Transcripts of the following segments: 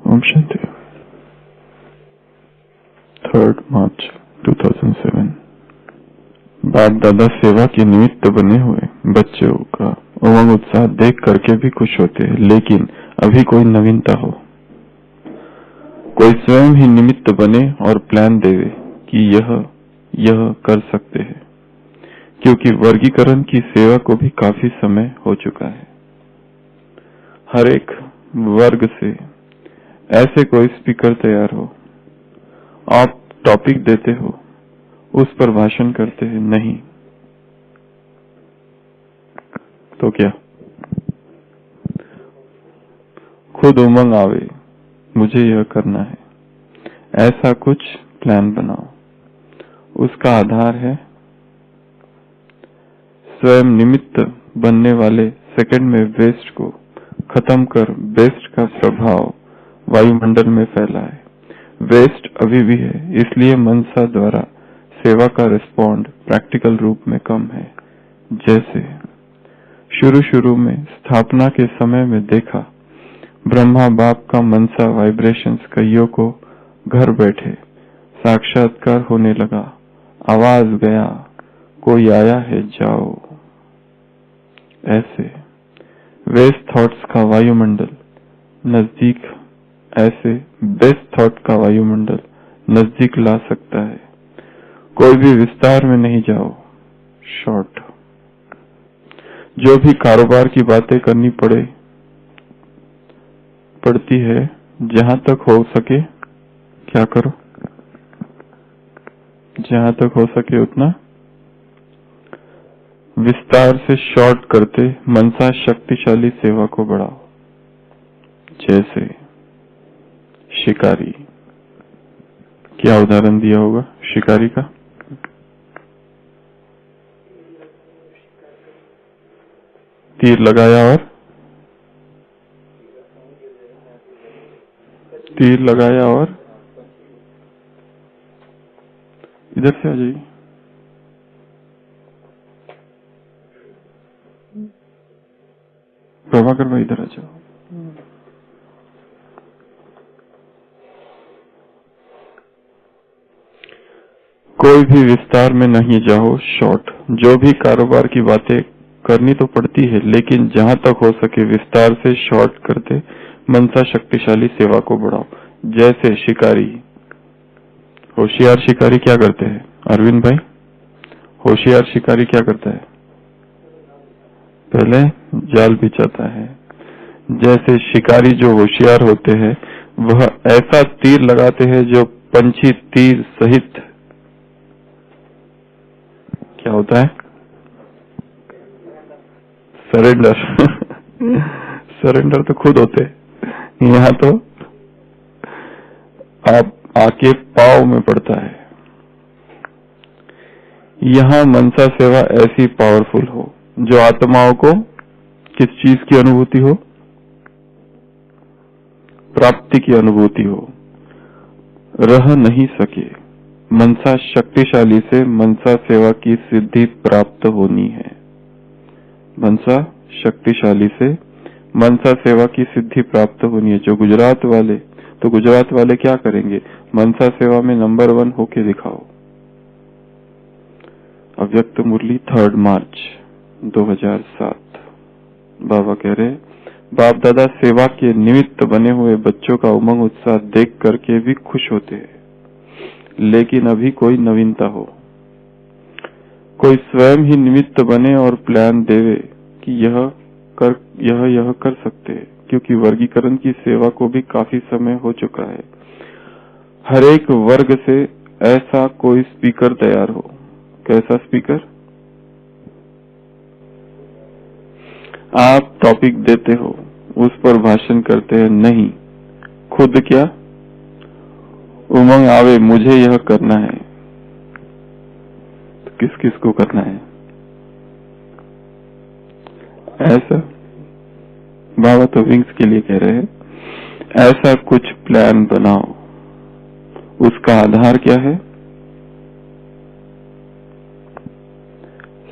ओम शांति। 3 मार्च 2007। बाप दादा सेवा के निमित्त बने हुए बच्चों का उमंग उत्साह देख करके भी खुश होते हैं, लेकिन अभी कोई नवीनता हो, कोई स्वयं ही निमित्त बने और प्लान देवे कि यह कर सकते हैं, क्योंकि वर्गीकरण की सेवा को भी काफी समय हो चुका है। हर एक वर्ग से ऐसे कोई स्पीकर तैयार हो, आप टॉपिक देते हो, उस पर भाषण करते हैं, नहीं तो क्या खुद उमंग आवे मुझे यह करना है, ऐसा कुछ प्लान बनाओ। उसका आधार है स्वयं निमित्त बनने वाले सेकंड में वेस्ट को खत्म कर बेस्ट का प्रभाव वायुमंडल में फैला है। वेस्ट अभी भी है, इसलिए मनसा द्वारा सेवा का रिस्पॉन्ड प्रैक्टिकल रूप में कम है। जैसे शुरू में स्थापना के समय में देखा, ब्रह्मा बाप का मनसा वाइब्रेशंस कईयों को घर बैठे साक्षात्कार होने लगा। आवाज गया, कोई आया है जाओ। ऐसे वेस्ट थॉट्स का वायुमंडल नजदीक, ऐसे बेस्ट थॉट का वायुमंडल नजदीक ला सकता है। कोई भी विस्तार में नहीं जाओ, शॉर्ट। जो भी कारोबार की बातें करनी पड़ती है, जहां तक हो सके क्या करो, जहां तक हो सके उतना विस्तार से शॉर्ट करते मनसा शक्तिशाली सेवा को बढ़ाओ। जैसे शिकारी, क्या उदाहरण दिया होगा शिकारी का? तीर लगाया और इधर से आ जाइए। प्रभाकर भाई इधर आ जाओ। कोई भी विस्तार में नहीं जाओ, शॉर्ट। जो भी कारोबार की बातें करनी तो पड़ती है, लेकिन जहां तक हो सके विस्तार से शॉर्ट करते मनसा शक्तिशाली सेवा को बढ़ाओ। जैसे शिकारी, होशियार शिकारी क्या करते हैं अरविंद भाई? होशियार शिकारी क्या करता है? पहले जाल बिछाता है। जैसे शिकारी जो होशियार होते हैं, वह ऐसा तीर लगाते हैं जो पंछी तीर सहित क्या होता है? सरेंडर। सरेंडर तो खुद होते, यहाँ तो आप आके पाव में पड़ता है। यहाँ मनसा सेवा ऐसी पावरफुल हो जो आत्माओं को किस चीज की अनुभूति हो? प्राप्ति की अनुभूति हो। रह नहीं सके, मनसा शक्तिशाली से मनसा सेवा की सिद्धि प्राप्त होनी है। मनसा शक्तिशाली से मनसा सेवा की सिद्धि प्राप्त होनी है। जो गुजरात वाले, तो गुजरात वाले क्या करेंगे? मनसा सेवा में नंबर 1 होके दिखाओ। अव्यक्त मुरली 3 मार्च 2007। बाबा कह रहे, बाप दादा सेवा के निमित्त बने हुए बच्चों का उमंग उत्साह देख करके भी खुश होते हैं, लेकिन अभी कोई नवीनता हो, कोई स्वयं ही निमित्त बने और प्लान देवे कि यह कर सकते हैं, क्योंकि वर्गीकरण की सेवा को भी काफी समय हो चुका है। हर एक वर्ग से ऐसा कोई स्पीकर तैयार हो। कैसा स्पीकर? आप टॉपिक देते हो, उस पर भाषण करते हैं, नहीं खुद क्या उमंग आवे मुझे यह करना है। तो किस किस को करना है? ऐसा बाबा तो विंग्स के लिए कह रहे हैं, ऐसा कुछ प्लान बनाओ। उसका आधार क्या है?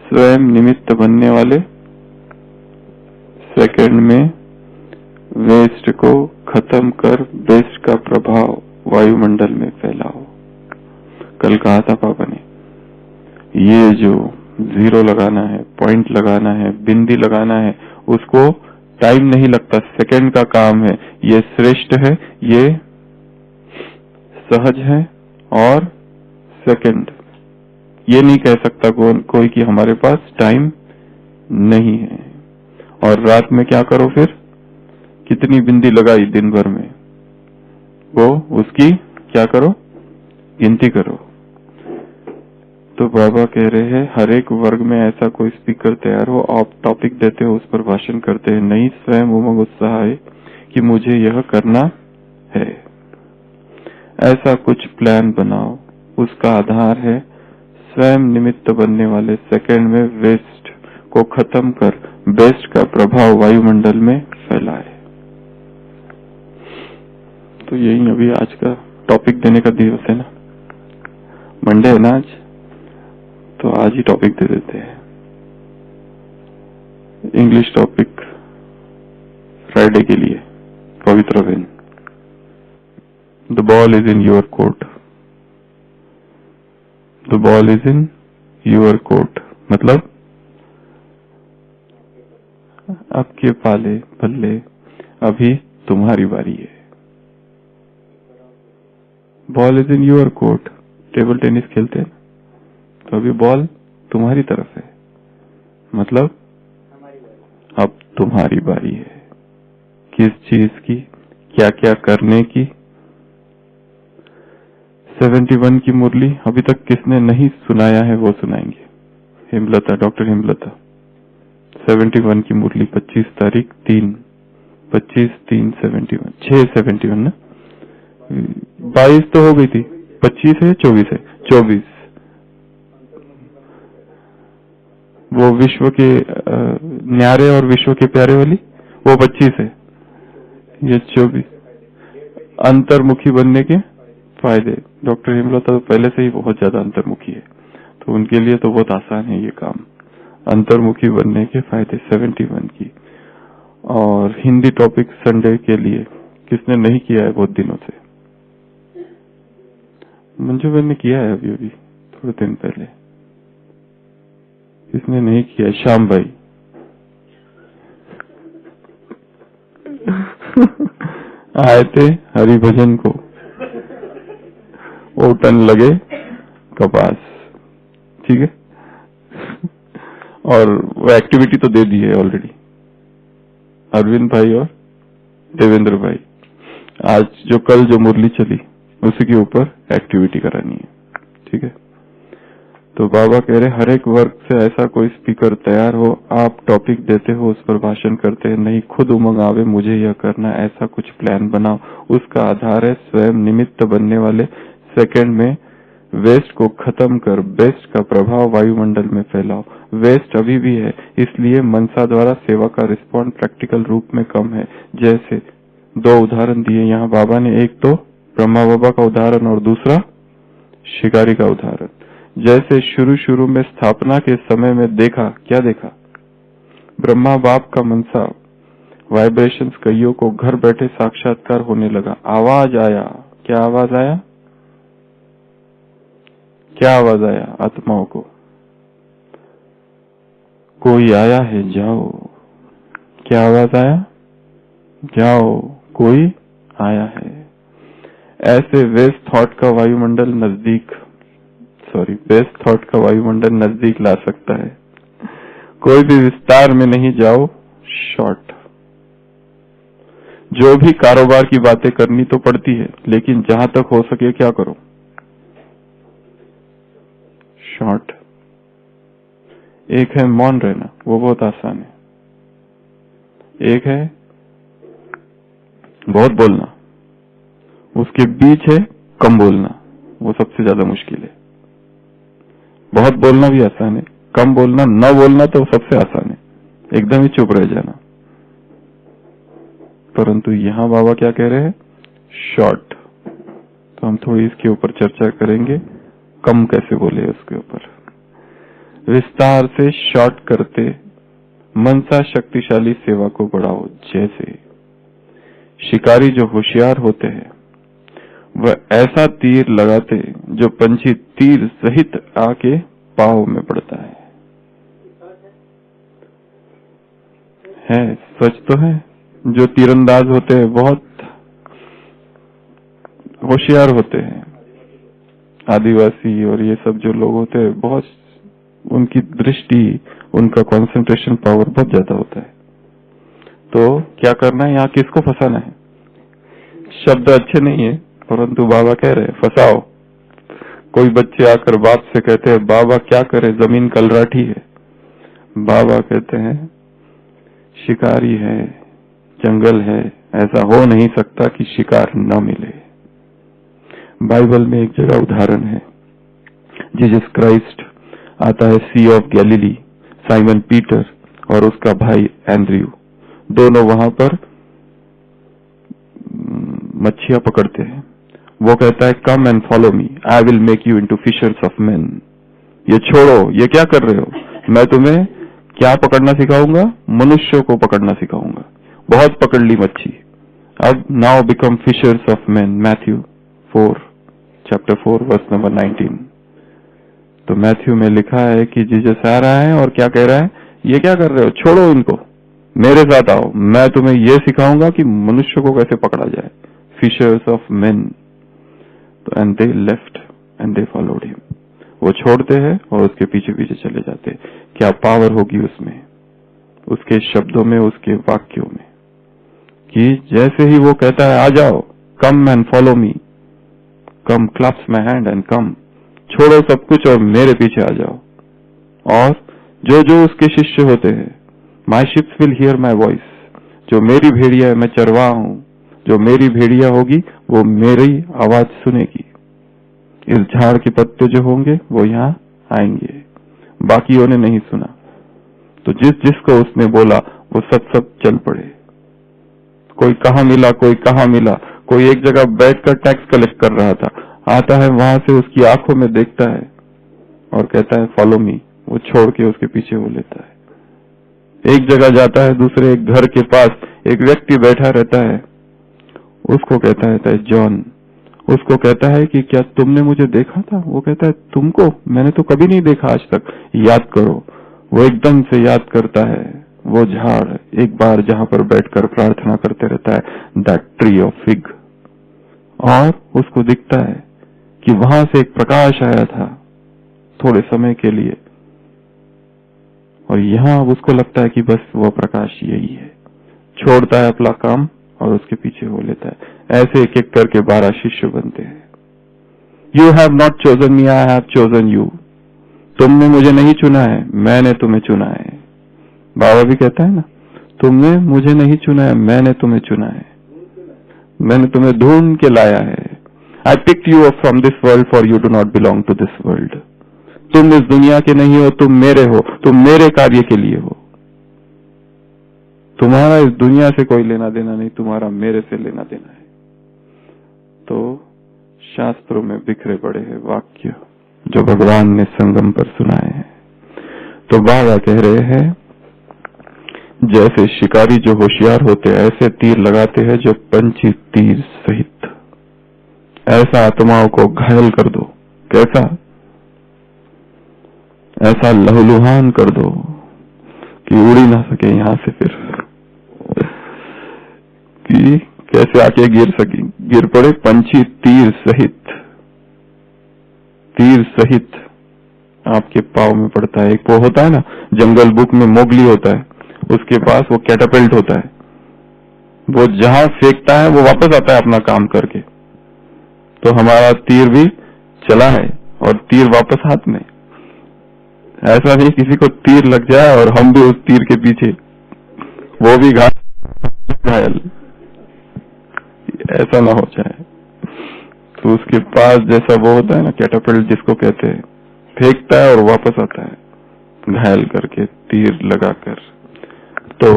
स्वयं निमित्त बनने वाले सेकंड में वेस्ट को खत्म कर बेस्ट का प्रभाव वायुमंडल में फैलाओ। कल कहा था पापा ने, ये जो जीरो लगाना है, पॉइंट लगाना है, बिंदी लगाना है, उसको टाइम नहीं लगता, सेकंड का काम है। ये श्रेष्ठ है, ये सहज है और सेकंड। ये नहीं कह सकता कोई कि हमारे पास टाइम नहीं है। और रात में क्या करो फिर, कितनी बिंदी लगाई दिन भर में, वो उसकी क्या करो, गिनती करो। तो बाबा कह रहे हैं हर एक वर्ग में ऐसा कोई स्पीकर तैयार हो, आप टॉपिक देते हो, उस पर भाषण करते हैं, नहीं स्वयं उमंग उत्साह है कि मुझे यह करना है। ऐसा कुछ प्लान बनाओ, उसका आधार है स्वयं निमित्त बनने वाले सेकंड में वेस्ट को खत्म कर बेस्ट का प्रभाव वायुमंडल में फैलाए। तो यही अभी आज का टॉपिक देने का दिवस है ना, मंडे है ना आज, तो आज ही टॉपिक दे देते हैं। इंग्लिश टॉपिक फ्राइडे के लिए, पवित्र when. The ball is in your court. The ball is in your court मतलब आपके पाले बल्ले, अभी तुम्हारी बारी है। Ball is in your court, table tennis खेलते हैं तो अभी बॉल तुम्हारी तरफ है, मतलब अब तुम्हारी बारी है। किस चीज की, क्या क्या करने की। 71 की मुरली अभी तक किसने नहीं सुनाया है वो सुनाएंगे। हेमलता, डॉक्टर हेमलता। 71 की मुरली 25 तारीख 3, 25/3/71, 6/71 ना, 22 तो हो गई थी, 25 है 24 है, 24। वो विश्व के न्यारे और विश्व के प्यारे वाली वो 25 है, ये 24। अंतर्मुखी बनने के फायदे। डॉक्टर हेमलता तो पहले से ही बहुत ज्यादा अंतर्मुखी है, तो उनके लिए तो बहुत आसान है ये काम। अंतर्मुखी बनने के फायदे 71 की। और हिंदी टॉपिक संडे के लिए किसने नहीं किया है बहुत दिनों से? मंजू बहन ने किया है अभी अभी थोड़े दिन पहले। किसने नहीं किया? श्याम भाई। आए थे हरिभजन को, ओटन लगे कपास, ठीक है। और वो एक्टिविटी तो दे दी है ऑलरेडी, अरविंद भाई और देवेंद्र भाई। आज जो कल जो मुरली चली उसी के ऊपर एक्टिविटी करानी है, ठीक है। तो बाबा कह रहे हर एक वर्ग से ऐसा कोई स्पीकर तैयार हो, आप टॉपिक देते हो, उस पर भाषण करते हैं, नहीं खुद उमंग आवे मुझे यह करना, ऐसा कुछ प्लान बनाओ। उसका आधार है स्वयं निमित्त बनने वाले सेकंड में वेस्ट को खत्म कर बेस्ट का प्रभाव वायुमंडल में फैलाओ। वेस्ट अभी भी है, इसलिए मनसा द्वारा सेवा का रिस्पॉन्ड प्रैक्टिकल रूप में कम है। जैसे 2 उदाहरण दिए यहाँ बाबा ने, एक तो ब्रह्मा बाबा का उदाहरण और दूसरा शिकारी का उदाहरण। जैसे शुरू में स्थापना के समय में देखा, क्या देखा? ब्रह्मा बाप का मनसा वाइब्रेशंस कईयों को घर बैठे साक्षात्कार होने लगा। आवाज आया, क्या आवाज आया? क्या आवाज आया आत्माओं को? कोई आया है जाओ। क्या आवाज आया? जाओ, कोई आया है। ऐसे वेस्ट थॉट का वायुमंडल नजदीक, बेस्ट थॉट का वायुमंडल नजदीक ला सकता है। कोई भी विस्तार में नहीं जाओ, शॉर्ट। जो भी कारोबार की बातें करनी तो पड़ती है, लेकिन जहां तक हो सके क्या करो, शॉर्ट। एक है मौन रहना, वो बहुत आसान है। एक है बहुत बोलना, उसके बीच है कम बोलना, वो सबसे ज्यादा मुश्किल है। बहुत बोलना भी आसान है, कम बोलना, न बोलना तो सबसे आसान है, एकदम ही चुप रह जाना। परंतु यहाँ बाबा क्या कह रहे हैं? शॉर्ट। तो हम थोड़ी इसके ऊपर चर्चा करेंगे, कम कैसे बोले उसके ऊपर। विस्तार से शॉर्ट करते मनसा शक्तिशाली सेवा को बढ़ाओ। जैसे शिकारी जो होशियार होते हैं वह ऐसा तीर लगाते जो पंछी तीर सहित आके पाँव में पड़ता है सच तो है। जो तीरंदाज होते हैं बहुत होशियार होते हैं, आदिवासी और ये सब जो लोग होते हैं बहुत, उनकी दृष्टि, उनका कंसंट्रेशन पावर बहुत ज्यादा होता है। तो क्या करना है, यहाँ किसको फंसाना है? शब्द अच्छे नहीं है परंतु बाबा कह रहे हैं फंसाओ। कोई बच्चे आकर बाप से कहते हैं बाबा क्या करे, जमीन कलराठी है। बाबा कहते हैं शिकारी है, जंगल है, ऐसा हो नहीं सकता कि शिकार न मिले। बाइबल में एक जगह उदाहरण है, जीसस क्राइस्ट आता है सी ऑफ गैलिली, साइमन पीटर और उसका भाई एंड्रयू, दोनों वहां पर मच्छियां पकड़ते हैं। वो कहता है come and follow me, I will make you into fishers of men. ये छोड़ो, ये क्या कर रहे हो, मैं तुम्हें क्या पकड़ना सिखाऊंगा, मनुष्यों को पकड़ना सिखाऊंगा। बहुत पकड़ ली मच्छी, अब now become fishers of men. Matthew 4 chapter 4 verse number 19। तो मैथ्यू में लिखा है कि जीसस आ रहा है और क्या कह रहा है, ये क्या कर रहे हो, छोड़ो इनको, मेरे साथ आओ, मैं तुम्हें ये सिखाऊंगा कि मनुष्य को कैसे पकड़ा जाए, फिशर्स ऑफ मेन। तो and they left and they followed him. वो छोड़ते हैं और उसके पीछे पीछे चले जाते हैं। क्या पावर होगी उसमें, उसके शब्दों में, उसके वाक्यों में, कि जैसे ही वो कहता है आ जाओ, come and follow me, come, clasp my hand and come, छोड़ो सब कुछ और मेरे पीछे आ जाओ। और जो जो उसके शिष्य होते हैं, my sheeps will hear my voice, जो मेरी भेड़िया है, मैं चरवाहा हूं, जो मेरी भेड़िया होगी वो मेरी आवाज सुनेगी। इस झाड़ के पत्ते जो होंगे वो यहाँ आएंगे, बाकियों ने नहीं सुना। तो जिस जिसको उसने बोला वो सब चल पड़े। कोई कहाँ मिला, कोई कहाँ मिला, कोई एक जगह बैठकर टैक्स कलेक्ट कर रहा था, आता है वहां से उसकी आंखों में देखता है और कहता है फॉलो मी, वो छोड़ के उसके पीछे वो लेता है। एक जगह जाता है, दूसरे एक घर के पास एक व्यक्ति बैठा रहता है, उसको कहता है जॉन, उसको कहता है कि क्या तुमने मुझे देखा था? वो कहता है तुमको मैंने तो कभी नहीं देखा आज तक, याद करो। वो एकदम से याद करता है वो झाड़, एक बार जहां पर बैठकर प्रार्थना करते रहता है, दैट ट्री ऑफ फिग। और उसको दिखता है कि वहां से एक प्रकाश आया था थोड़े समय के लिए, और यहां उसको लगता है कि बस वो प्रकाश यही है। छोड़ता है अपना काम और उसके पीछे हो लेता है। ऐसे एक एक करके 12 शिष्य बनते हैं। You have not chosen me, I have chosen you. तुमने मुझे नहीं चुना है, मैंने तुम्हें चुना है। बाबा भी कहता है ना, तुमने मुझे नहीं चुना है, मैंने तुम्हें चुना है, मैंने तुम्हें ढूंढ के लाया है। I picked you up from this world for you do not belong to this world. तुम इस दुनिया के नहीं हो, तुम मेरे हो, तुम मेरे कार्य के लिए हो। तुम्हारा इस दुनिया से कोई लेना देना नहीं, तुम्हारा मेरे से लेना देना है। तो शास्त्रों में बिखरे पड़े हैं वाक्य जो भगवान ने संगम पर सुनाए हैं। तो बाबा कह रहे हैं जैसे शिकारी जो होशियार होते हैं ऐसे तीर लगाते हैं जो पंछी तीर सहित। ऐसा आत्माओं को घायल कर दो, कैसा, ऐसा लहूलुहान कर दो कि उड़ ही ना सके यहां से, फिर कि कैसे आके गिर पड़े पंछी तीर सहित। तीर सहित आपके पाँव में पड़ता है। एक वो होता है ना, जंगल बुक में मोगली होता है, उसके पास वो कैटापल्ट होता है, वो जहां फेंकता है वो वापस आता है अपना काम करके। तो हमारा तीर भी चला है और तीर वापस हाथ में। ऐसा नहीं किसी को तीर लग जाए और हम भी उस तीर के पीछे, वो भी घायल, ऐसा ना हो जाए। तो उसके पास जैसा वो होता है ना कैटापल्ट जिसको कहते हैं, फेंकता है और वापस आता है घायल करके, तीर लगाकर। तो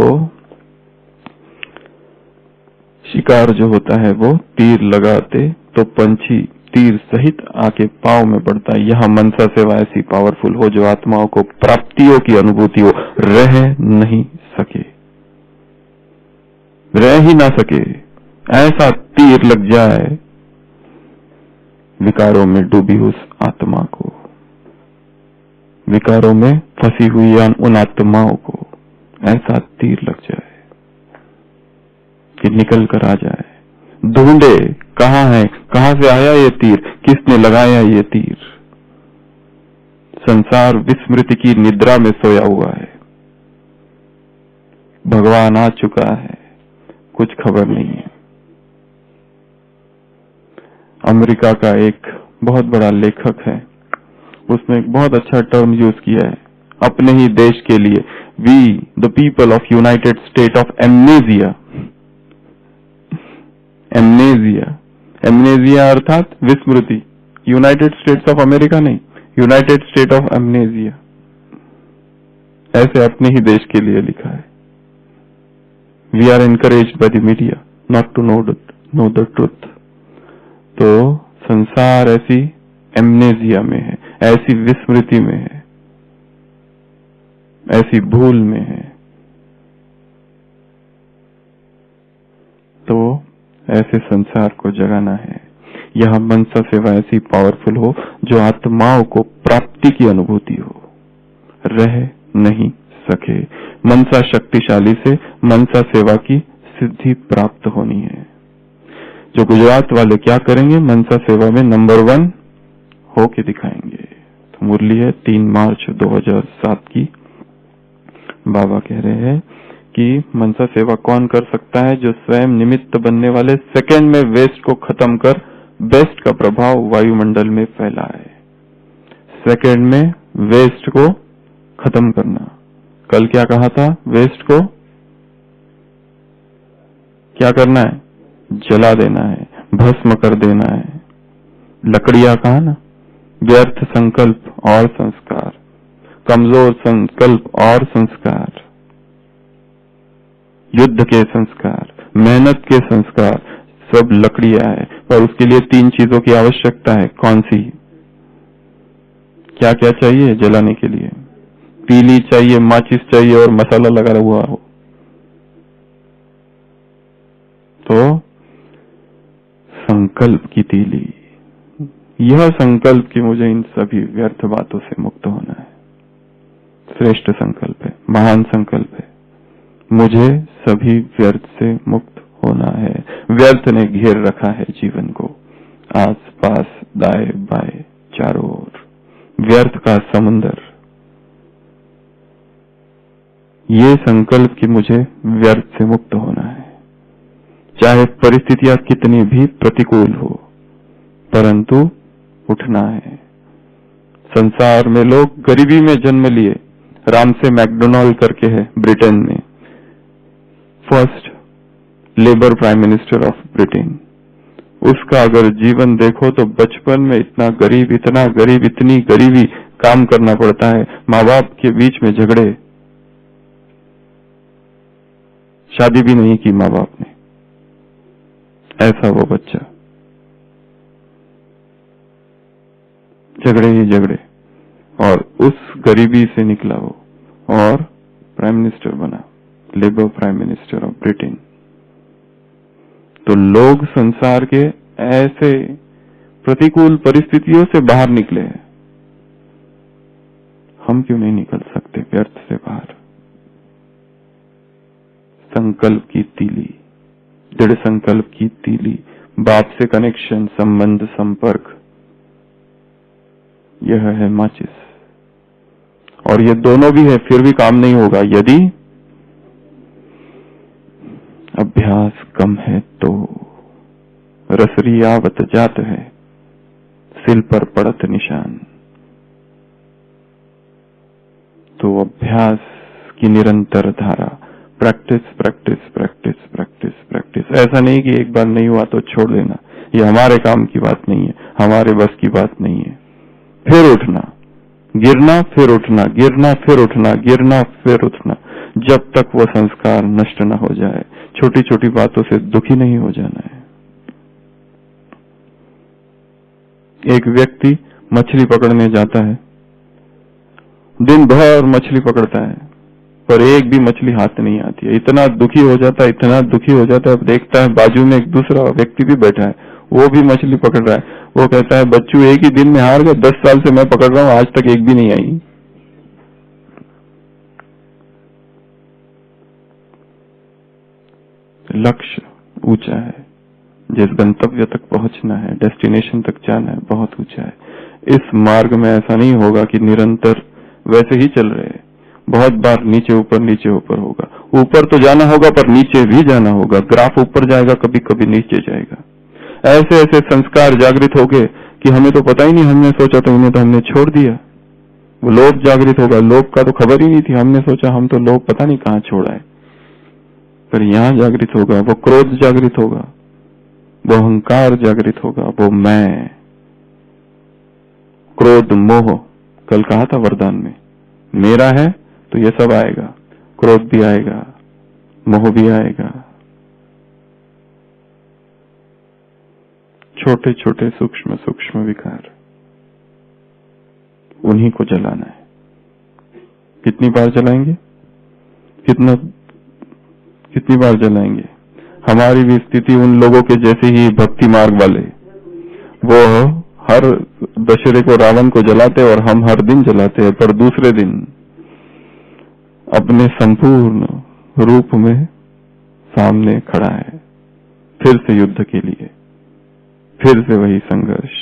शिकार जो होता है वो तीर लगाते तो पंछी तीर सहित आके पांव में पड़ता है। यह मनसा सेवा ऐसी पावरफुल हो जो आत्माओं को प्राप्तियों की अनुभूति हो, रह नहीं सके, रह ही ना सके। ऐसा तीर लग जाए विकारों में डूबी उस आत्मा को, विकारों में फंसी हुई उन आत्माओं को ऐसा तीर लग जाए कि निकल कर आ जाए। ढूंढे कहाँ है, कहाँ से आया ये तीर, किसने लगाया ये तीर। संसार विस्मृति की निद्रा में सोया हुआ है, भगवान आ चुका है, कुछ खबर नहीं है। अमेरिका का एक बहुत बड़ा लेखक है, उसने एक बहुत अच्छा टर्म यूज किया है अपने ही देश के लिए, we the people of United State of Amnesia. Amnesia, amnesia अर्थात विस्मृति। यूनाइटेड स्टेट्स ऑफ अमेरिका नहीं, यूनाइटेड स्टेट ऑफ एमनेजिया, ऐसे अपने ही देश के लिए लिखा है। We are encouraged by the media not to know the truth. तो संसार ऐसी एमनेजिया में है, ऐसी विस्मृति में है, ऐसी भूल में है। तो ऐसे संसार को जगाना है। यह मनसा सेवा ऐसी पावरफुल हो जो आत्माओं को प्राप्ति की अनुभूति हो, रह नहीं सके। मनसा शक्तिशाली से मनसा सेवा की सिद्धि प्राप्त होनी है। जो गुजरात वाले क्या करेंगे, मनसा सेवा में नंबर 1 होके दिखाएंगे। तो मुरली है 3 मार्च 2007 की। बाबा कह रहे हैं कि मनसा सेवा कौन कर सकता है, जो स्वयं निमित्त बनने वाले सेकंड में वेस्ट को खत्म कर बेस्ट का प्रभाव वायुमंडल में फैलाए। सेकंड में वेस्ट को खत्म करना। कल क्या कहा था, वेस्ट को क्या करना है, जला देना है, भस्म कर देना है। लकड़ियां कहा ना, व्यर्थ संकल्प और संस्कार, कमजोर संकल्प और संस्कार, युद्ध के संस्कार, मेहनत के संस्कार, सब लकड़ियां है। और उसके लिए 3 चीजों की आवश्यकता है। कौन सी, क्या क्या चाहिए जलाने के लिए? पीली चाहिए, माचिस चाहिए और मसाला लगा हुआ हो। तो संकल्प की तीली, यह संकल्प कि मुझे इन सभी व्यर्थ बातों से मुक्त होना है, श्रेष्ठ संकल्प है, महान संकल्प है। मुझे सभी व्यर्थ से मुक्त होना है। व्यर्थ ने घेर रखा है जीवन को, आस पास दाएं बाएं चारों ओर व्यर्थ का समुंदर। ये संकल्प कि मुझे व्यर्थ से मुक्त होना है, चाहे परिस्थितियां कितनी भी प्रतिकूल हो, परंतु उठना है। संसार में लोग गरीबी में जन्म लिए। राम से मैकडोनाल्ड करके है ब्रिटेन में, first labour prime minister of Britain. उसका अगर जीवन देखो तो बचपन में इतना गरीब, इतनी गरीबी, काम करना पड़ता है, माँ बाप के बीच में झगड़े, शादी भी नहीं की माँ बाप ने, ऐसा वो बच्चा, झगड़े ही झगड़े, और उस गरीबी से निकला वो और प्राइम मिनिस्टर बना, labour prime minister of Britain. तो लोग संसार के ऐसे प्रतिकूल परिस्थितियों से बाहर निकले हैं, हम क्यों नहीं निकल सकते व्यर्थ से बाहर? संकल्प की तीली, दृढ़ संकल्प की तीली, बाप से कनेक्शन, संबंध, संपर्क, यह है माचिस। और ये दोनों भी है, फिर भी काम नहीं होगा यदि अभ्यास कम है। तो रसरी आवत जात है, सिल पर पड़त निशान। तो अभ्यास की निरंतर धारा, practice practice practice practice practice. ऐसा नहीं कि एक बार नहीं हुआ तो छोड़ देना, ये हमारे काम की बात नहीं है, हमारे बस की बात नहीं है। फिर उठना, गिरना फिर उठना, गिरना फिर उठना, गिरना फिर उठना, जब तक वो संस्कार नष्ट न हो जाए। छोटी छोटी बातों से दुखी नहीं हो जाना है। एक व्यक्ति मछली पकड़ने जाता है, दिन भर मछली पकड़ता है, पर एक भी मछली हाथ नहीं आती है। इतना दुखी हो जाता है, इतना दुखी हो जाता है। अब देखता है बाजू में एक दूसरा व्यक्ति भी बैठा है, वो भी मछली पकड़ रहा है। वो कहता है बच्चू एक ही दिन में हार गए, 10 साल से मैं पकड़ रहा हूं, आज तक एक भी नहीं आई। लक्ष्य ऊंचा है, जिस गंतव्य तक पहुंचना है, डेस्टिनेशन तक जाना है, बहुत ऊंचा है। इस मार्ग में ऐसा नहीं होगा कि निरंतर वैसे ही चल रहे हैं। बहुत बार नीचे ऊपर होगा। ऊपर तो जाना होगा पर नीचे भी जाना होगा। ग्राफ ऊपर जाएगा, कभी कभी नीचे जाएगा। ऐसे ऐसे संस्कार जागृत हो गए कि हमें तो पता ही नहीं, हमने सोचा तो उन्हें तो हमने छोड़ दिया। वो लोभ जागृत होगा, लोभ का तो खबर ही नहीं थी, हमने सोचा हम तो लोभ पता नहीं कहाँ छोड़ा है। पर यहाँ जागृत होगा, वो क्रोध जागृत होगा, वो अहंकार जागृत होगा, वो मैं, क्रोध, मोह। कल कहा था वरदान में, मेरा है तो ये सब आएगा, क्रोध भी आएगा, मोह भी आएगा। छोटे छोटे सूक्ष्म सूक्ष्म विकार, उन्हीं को जलाना है। कितनी बार जलाएंगे, कितनी बार जलाएंगे? हमारी भी स्थिति उन लोगों के जैसे ही, भक्ति मार्ग वाले। वो हर दशहरे को रावण को जलाते और हम हर दिन जलाते हैं, पर दूसरे दिन अपने संपूर्ण रूप में सामने खड़ा है, फिर से युद्ध के लिए, फिर से वही संघर्ष।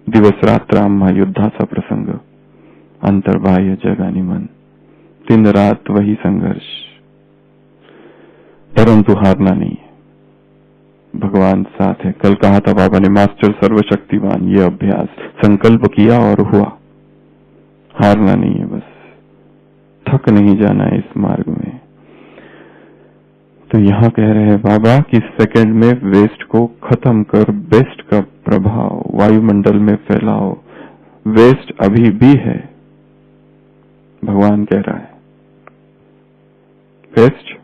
दिवस रात राम महायुद्धा सा प्रसंग, अंतर्बाह्य जगानी मन, दिन रात वही संघर्ष। परंतु हारना नहीं है, भगवान साथ है। कल कहा था बाबा ने, मास्टर सर्वशक्तिमान, ये अभ्यास, संकल्प किया और हुआ। हारना नहीं है, बस थक नहीं जाना है इस मार्ग में। तो यहाँ कह रहे हैं बाबा कि सेकंड में वेस्ट को खत्म कर बेस्ट का प्रभाव वायुमंडल में फैलाओ। वेस्ट अभी भी है, भगवान कह रहा है, वेस्ट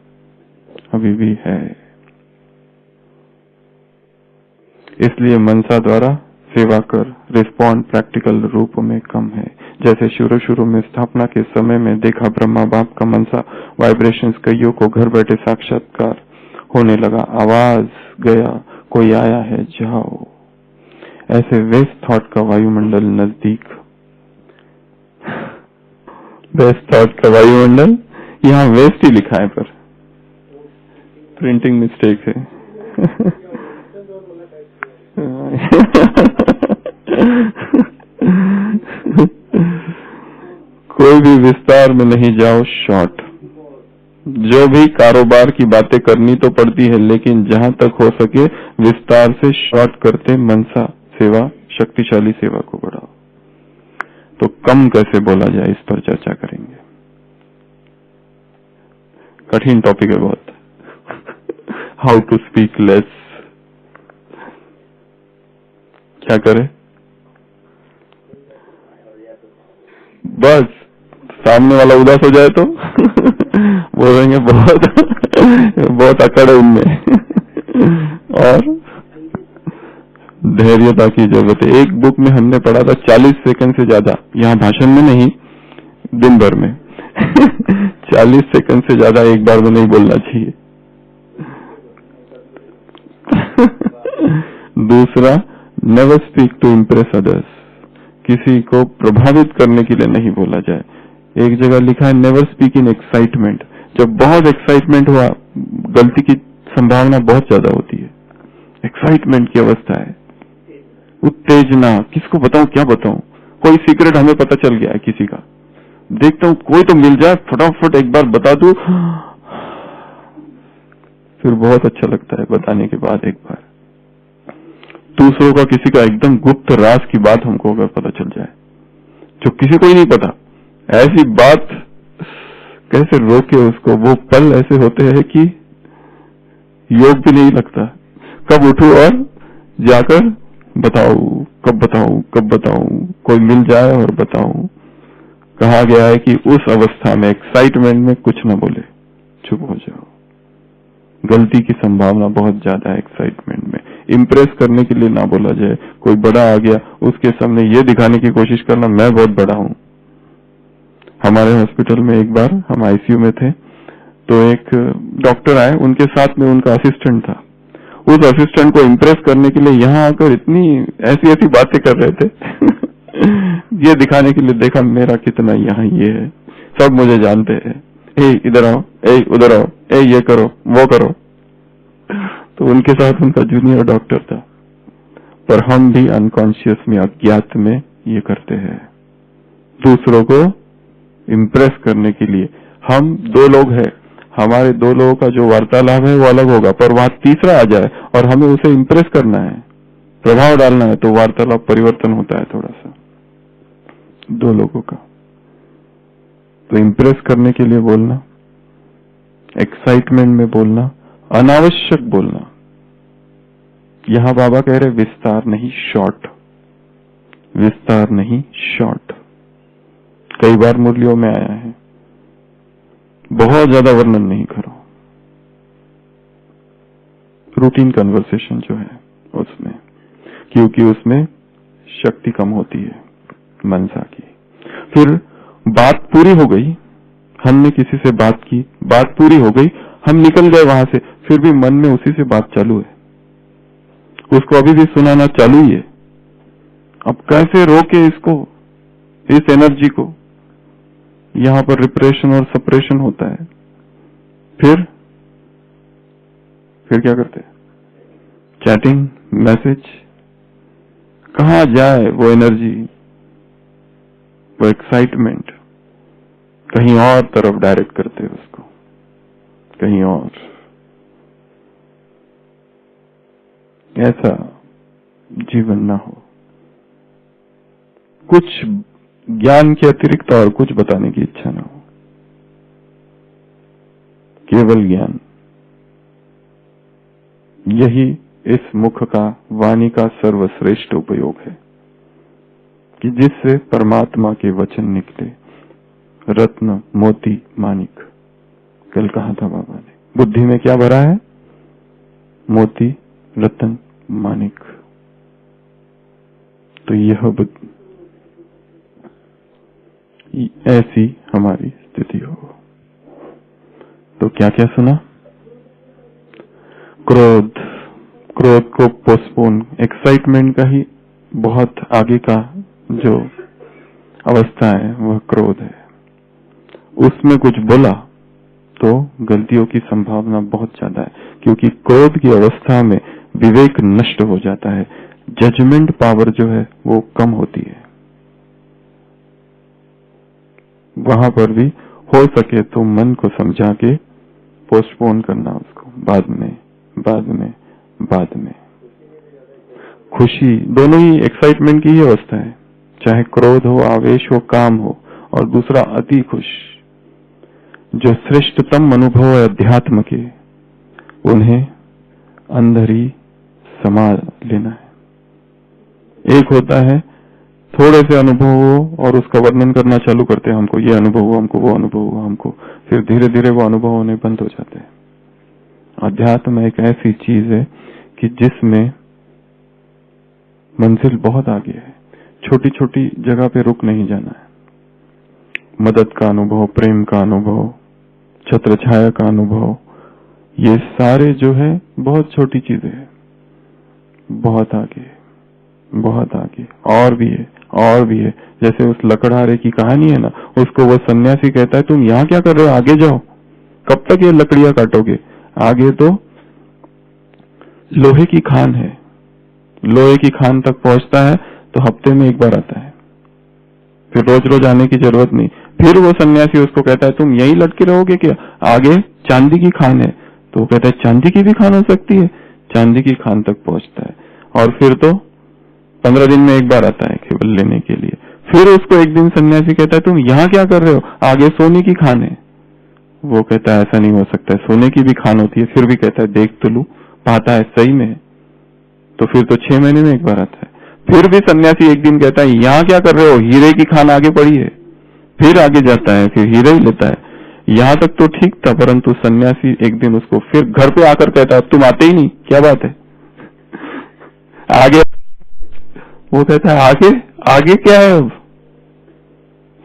अभी भी है। इसलिए मनसा द्वारा सेवा कर रिस्पॉन्ड प्रैक्टिकल रूप में कम है। जैसे शुरू में स्थापना के समय में देखा, ब्रह्मा बाप का मनसा वाइब्रेशंस कईयों को घर बैठे साक्षात्कार होने लगा। आवाज गया, कोई आया है, जाओ। ऐसे वेस्ट थॉट का वायुमंडल नजदीक, वेस्ट थॉट का वायुमंडल, यहाँ वेस्ट ही लिखा है पर प्रिंटिंग मिस्टेक है। कोई भी विस्तार में नहीं जाओ, शॉर्ट। जो भी कारोबार की बातें करनी तो पड़ती है, लेकिन जहां तक हो सके विस्तार से शॉर्ट करते मनसा सेवा, शक्तिशाली सेवा को बढ़ाओ। तो कम कैसे बोला जाए, इस पर चर्चा करेंगे। कठिन टॉपिक है बहुत। How to speak less. क्या करें? बस सामने वाला उदास हो जाए तो बोलेंगे बहुत अकड़ है उनमें। और धैर्यता की जरूरत है। एक बुक में हमने पढ़ा था 40 सेकंड से ज्यादा, यहाँ भाषण में नहीं, दिन भर में 40 सेकंड से ज्यादा एक बार में नहीं बोलना चाहिए। दूसरा, never speak to impress others. किसी को प्रभावित करने के लिए नहीं बोला जाए। एक जगह लिखा है, नेवर स्पीक इन एक्साइटमेंट। जब बहुत एक्साइटमेंट हुआ, गलती की संभावना बहुत ज्यादा होती है। एक्साइटमेंट की अवस्था है, उत्तेजना, किसको बताऊं, क्या बताऊं। कोई सीक्रेट हमें पता चल गया है किसी का, देखता हूं कोई तो मिल जाए, फटाफट एक बार बता दूं, फिर बहुत अच्छा लगता है बताने के बाद। एक बार दूसरों का, किसी का एकदम गुप्त राज की बात हमको अगर पता चल जाए, जो किसी को ही नहीं पता, ऐसी बात कैसे रोके उसको। वो पल ऐसे होते हैं कि योग भी नहीं लगता। कब उठूं और जाकर बताऊं, कब बताऊं, कोई मिल जाए और बताऊं। कहा गया है कि उस अवस्था में, एक्साइटमेंट में कुछ न बोले, चुप हो जाओ। गलती की संभावना बहुत ज्यादा है एक्साइटमेंट में। इम्प्रेस करने के लिए ना बोला जाए। कोई बड़ा आ गया, उसके सामने ये दिखाने की कोशिश करना मैं बहुत बड़ा हूं। हमारे हॉस्पिटल में एक बार हम आईसीयू में थे, तो एक डॉक्टर आए, उनके साथ में उनका असिस्टेंट था। उस असिस्टेंट को इम्प्रेस करने के लिए यहाँ आकर इतनी ऐसी ऐसी बातें कर रहे थे ये दिखाने के लिए, देखा मेरा कितना यहाँ ये है, सब मुझे जानते हैं, ए इधर आओ, ए उधर आओ, ए ये करो वो करो। तो उनके साथ उनका जूनियर डॉक्टर था, पर हम भी अनकॉन्शियस में, अज्ञात में ये करते हैं दूसरों को इम्प्रेस करने के लिए। हम दो लोग हैं, हमारे दो लोगों का जो वार्तालाप है वो अलग होगा, पर वहां तीसरा आ जाए और हमें उसे इम्प्रेस करना है, प्रभाव डालना है, तो वार्तालाप परिवर्तन होता है थोड़ा सा दो लोगों का। तो इम्प्रेस करने के लिए बोलना, एक्साइटमेंट में बोलना, अनावश्यक बोलना। यहां बाबा कह रहे विस्तार नहीं शॉर्ट, विस्तार नहीं शॉर्ट। कई बार मुरलियों में आया है, बहुत ज्यादा वर्णन नहीं करो, रूटीन कन्वर्सेशन जो है उसमें, क्योंकि उसमें शक्ति कम होती है मनसा की। फिर बात पूरी हो गई, हमने किसी से बात की, बात पूरी हो गई, हम निकल गए वहां से, फिर भी मन में उसी से बात चालू है, उसको अभी भी सुनाना चालू ही है। अब कैसे रोके इसको, इस एनर्जी को? यहां पर रिप्रेशन और सप्रेशन होता है। फिर क्या करते हैं? चैटिंग, मैसेज, कहां जाए वो एनर्जी, वो एक्साइटमेंट, कहीं और तरफ डायरेक्ट करते हैं उसको, कहीं और। ऐसा जीवन ना हो। कुछ ज्ञान के अतिरिक्त और कुछ बताने की इच्छा ना हो, केवल ज्ञान। यही इस मुख का, वाणी का सर्वश्रेष्ठ उपयोग है कि जिससे परमात्मा के वचन निकले, रत्न, मोती, माणिक। कल कहा था बाबा ने, बुद्धि में क्या भरा है? मोती, रत्न, माणिक। तो यह बुद्धि, ऐसी हमारी स्थिति हो। तो क्या क्या सुना? क्रोध, क्रोध को पोस्टपोन, एक्साइटमेंट का ही बहुत आगे का जो अवस्था है वह क्रोध है। उसमें कुछ बोला तो गलतियों की संभावना बहुत ज्यादा है, क्योंकि क्रोध की अवस्था में विवेक नष्ट हो जाता है, जजमेंट पावर जो है वो कम होती है। वहां पर भी हो सके तो मन को समझा के पोस्टपोन करना उसको, बाद में, बाद में, बाद में। खुशी, दोनों ही एक्साइटमेंट की ही अवस्था है, चाहे क्रोध हो, आवेश हो, काम हो, और दूसरा अति खुश। जो श्रेष्ठतम अनुभव है अध्यात्म के, उन्हें अंदर ही समा लेना है। एक होता है थोड़े से अनुभव हो और उसका वर्णन करना चालू करते हैं, हमको ये अनुभव हुआ, हमको वो अनुभव हुआ, हमको, फिर धीरे धीरे वो अनुभव होने बंद हो जाते हैं। अध्यात्म एक ऐसी चीज है कि जिसमें मंजिल बहुत आगे है, छोटी छोटी जगह पे रुक नहीं जाना है। मदद का अनुभव, प्रेम का अनुभव, छत्र छाया का अनुभव, ये सारे जो है बहुत छोटी चीजें हैं, बहुत आगे, बहुत आगे। और भी है, और भी है। जैसे उस लकड़हारे की कहानी है ना, उसको वो सन्यासी कहता है तुम यहाँ क्या कर रहे हो, आगे जाओ, कब तक ये लकड़ियां काटोगे? आगे तो लोहे की खान है, लोहे की खान तक पहुंचता है तो हफ्ते में एक बार आता है, फिर रोज रोज आने की जरूरत नहीं। फिर वो सन्यासी उसको कहता है तुम यही लटके रहोगे क्या, आगे चांदी की खान है। तो वो कहता है चांदी की भी खान हो सकती है, चांदी की खान तक पहुंचता है, और फिर तो 15 दिन में एक बार आता है केवल लेने के लिए। फिर उसको एक दिन सन्यासी कहता है तुम यहाँ क्या कर रहे हो, आगे सोने की खान है। वो कहता है ऐसा नहीं हो सकता है, सोने की भी खान होती है। फिर भी कहता है देख तो लू, पाता है सही में। तो फिर तो 6 महीने में एक बार आता है। फिर भी सन्यासी एक दिन कहता है यहाँ क्या कर रहे हो, हीरे की खान आगे पड़ी है। फिर आगे जाता है, फिर हीरे ही लेता है। यहाँ तक तो ठीक था, परंतु सन्यासी एक दिन उसको फिर घर पे आकर कहता है तुम आते ही नहीं, क्या बात है आगे? वो कहता है आगे, आगे क्या है, अब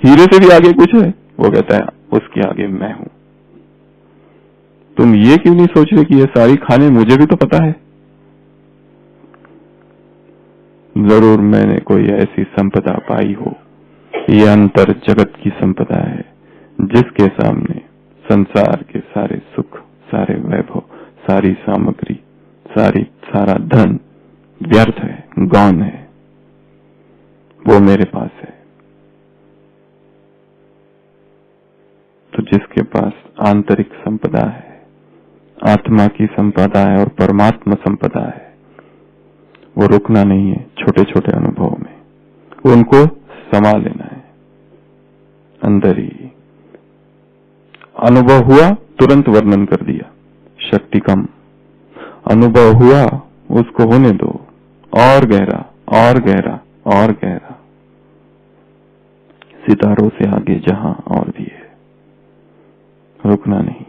हीरे से भी आगे कुछ है? वो कहता है उसके आगे मैं हूं। तुम ये क्यों नहीं सोच रहे कि ये सारी खाने मुझे भी तो पता है। जरूर मैंने कोई ऐसी संपदा पाई हो, ये अंतर जगत की संपदा है, जिसके सामने संसार के सारे सुख, सारे वैभव, सारी सामग्री, सारा धन व्यर्थ है, गौण है। वो मेरे पास है। तो जिसके पास आंतरिक संपदा है, आत्मा की संपदा है और परमात्मा संपदा है, वो रुकना नहीं है छोटे छोटे अनुभवों में, उनको समा लेना है अंदर ही। अनुभव हुआ तुरंत वर्णन कर दिया, शक्ति कम। अनुभव हुआ उसको होने दो, और गहरा और गहरा और गहरा, सितारों से आगे जहां और भी है, रुकना नहीं।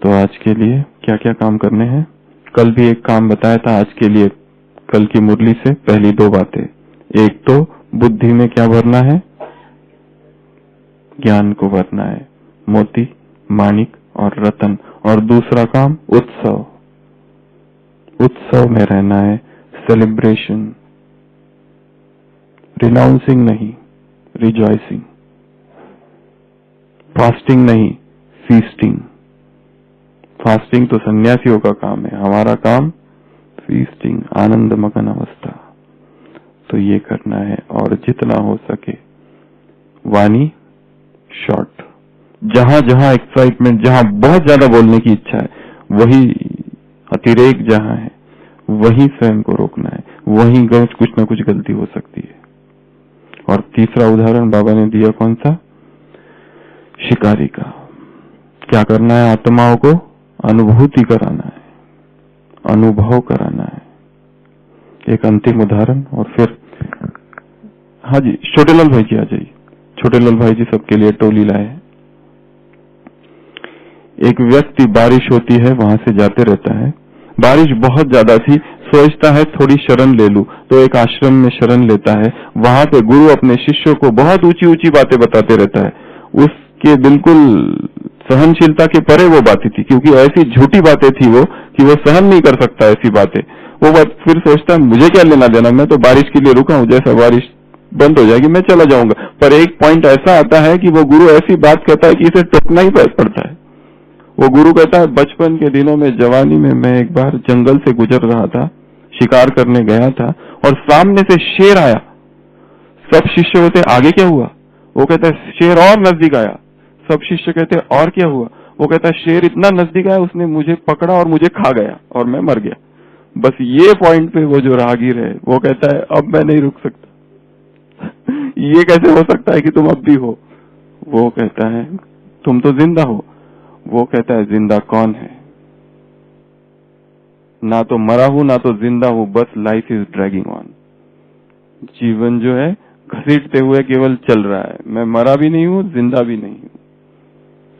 तो आज के लिए क्या क्या काम करने हैं? कल भी एक काम बताया था, आज के लिए कल की मुरली से पहली दो बातें। एक तो बुद्धि में क्या भरना है? ज्ञान को भरना है, मोती, माणिक और रतन। और दूसरा काम उत्सव, उत्सव में रहना है, सेलिब्रेशन, रिनाउंसिंग नहीं, रिजॉइसिंग, फास्टिंग नहीं, फीस्टिंग। फास्टिंग तो सन्यासियों का काम है, हमारा काम फीस्टिंग, आनंद मगन अवस्था। तो ये करना है, और जितना हो सके वाणी शॉर्ट। जहां जहां एक्साइटमेंट, जहां बहुत ज्यादा बोलने की इच्छा है, वही अतिरेक जहां है, वही स्वयं को रोकना है, वहीं कुछ ना कुछ गलती हो सकती है। और तीसरा उदाहरण बाबा ने दिया, कौन सा? शिकारी का। क्या करना है? आत्माओं को अनुभूति कराना है, अनुभव कराना है। एक अंतिम उदाहरण और फिर हाँ जी, छोटेलाल भाई जी आ जाइए। छोटेलाल भाई जी सबके लिए टोली लाए। एक व्यक्ति, बारिश होती है, वहां से जाते रहता है, बारिश बहुत ज्यादा थी, सोचता है थोड़ी शरण ले लूं, तो एक आश्रम में शरण लेता है। वहां पे गुरु अपने शिष्यों को बहुत ऊंची ऊंची बातें बताते रहता है। उसके बिल्कुल सहनशीलता के परे वो बातें थी, क्योंकि ऐसी झूठी बातें थी वो कि वो सहन नहीं कर सकता ऐसी बातें। वो बात फिर सोचता है मुझे क्या लेना देना, मैं तो बारिश के लिए रुका हूं, जैसा बारिश बंद हो जाएगी मैं चला जाऊंगा। पर एक पॉइंट ऐसा आता है कि वो गुरु ऐसी बात कहता है कि इसे टोकना ही पड़ता है। वो गुरु कहता है, बचपन के दिनों में, जवानी में मैं एक बार जंगल से गुजर रहा था, शिकार करने गया था, और सामने से शेर आया। सब शिष्य होते आगे क्या हुआ? वो कहता है शेर और नजदीक आया। सब शिष्य कहते और क्या हुआ? वो कहता है शेर इतना नजदीक आया, उसने मुझे पकड़ा और मुझे खा गया और मैं मर गया। बस ये पॉइंट पे वो जो राहगीर है वो कहता है अब मैं नहीं रुक सकता। ये कैसे हो सकता है कि तुम अब भी हो? वो कहता है तुम तो जिंदा हो। वो कहता है जिंदा कौन है? ना तो मरा हूं ना तो जिंदा हूं, बस लाइफ इज ड्रैगिंग ऑन। जीवन जो है घसीटते हुए केवल चल रहा है, मैं मरा भी नहीं हूं, जिंदा भी नहीं हूं।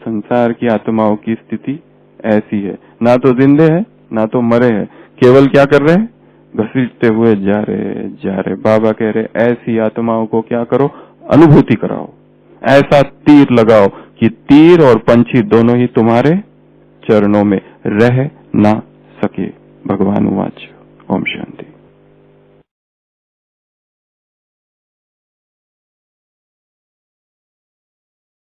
संसार की आत्माओं की स्थिति ऐसी है, ना तो जिंदे है ना तो मरे हैं, केवल क्या कर रहे हैं? घसीटते हुए जा रहे। बाबा कह रहे ऐसी आत्माओं को क्या करो? अनुभूति कराओ। ऐसा तीर लगाओ कि तीर और पंछी दोनों ही तुम्हारे चरणों में रह ना सके। भगवान वाच। ओम शांति।